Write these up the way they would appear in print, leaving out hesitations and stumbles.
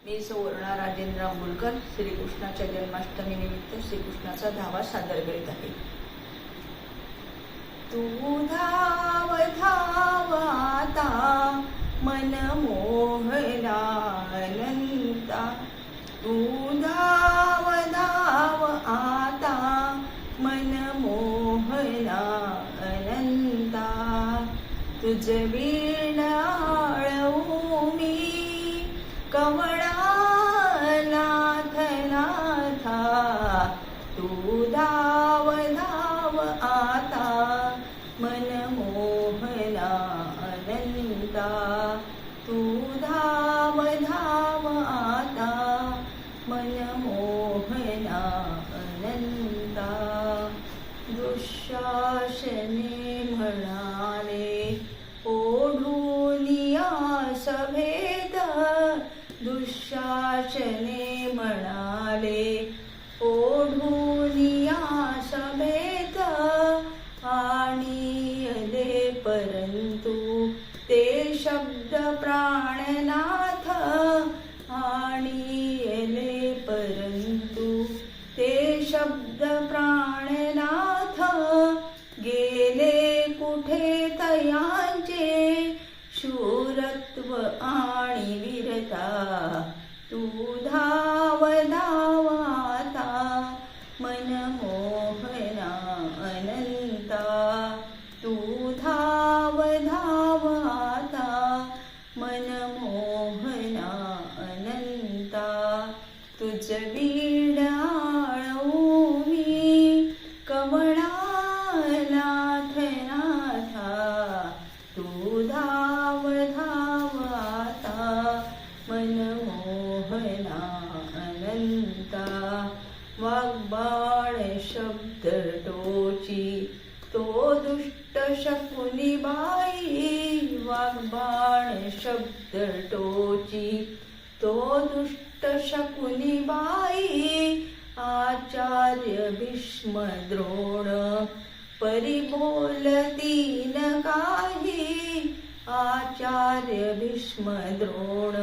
मी सुवर्णा राजेंद्र आंबुलकर श्रीकृष्णाच्या जन्माष्टमी निमित्त श्रीकृष्णाचा धावा सादर करीत आहे. तू धाव धाव आता मन मोहना अनंता, तू धाव धाव आता मन मोहना अनंता, तुझ वीण आळवू मी कवळा नाथ नाथा, तू धाव धाव आता मन मोहना अनंता, तू धाव धाव आता मन मोहना अनंता. दुःशासने म्हणाले ओढूनिया सभेद, दुःशासने म्हणाले ओढूनिया सभेद, आणिले परंतु ते शब्द प्राणनाथ, आणिले परंतु ते शब्द प्राणनाथ, गेले कुठे तयांचे शूरत्व आणि वीरता, तू धाव धाव आता मन मोहना अनंता, तू धाव धाव आता मन मोहना अनंता. तुझ वीण आळवू मी कवळा नाथ नाथा, तू धाव धाव आता मन मोहना अनंता. वाग्बाण शब्द टोची तो दुष्ट शकुनी बाई, वाग्बाण शब्द टोची तो दुष्ट शकुनी बाई, आचार्य भीष्म द्रोण परिबोलती न काही, आचार्य भीष्म द्रोण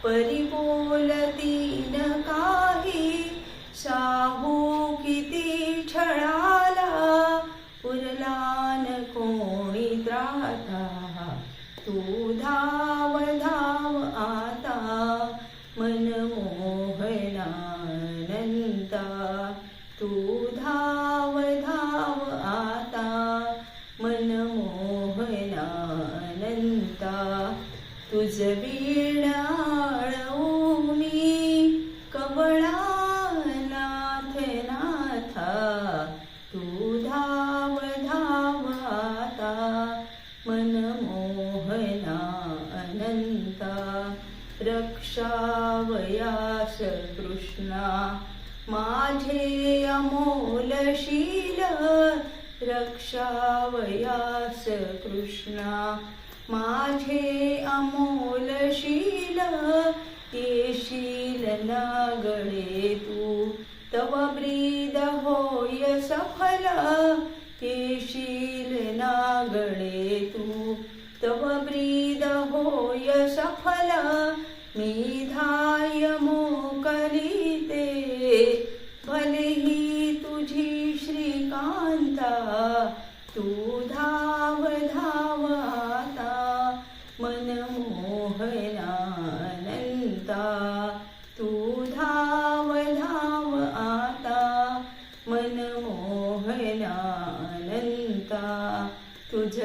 परिबोलती न काही, साहू किती छळाला उरला न कोणी त्राता, तू धाव धाव आता मन मोहना अनंता, तू धाव धाव आता मन मोहना अनंता. तुझ वीण आळवू मी कवळा नाथ नाथा, तू धाव धाव आता मन मोहना अनंता. रक्षावयास कृष्णा माझे अमोलशील, रक्षावयास कृष्णा माझे अमोलशील, येशील ना गळे तू तव ब्रीद होय सफल, येशील ना गळे तू तव ब्रीद होय सफल. मी धाय मोकलीते भलेही तुझी श्रीकांता, तू धाव धाव आता मन मोहना अनंता, तू धाव धाव आता मन मोहना अनंता. तुझ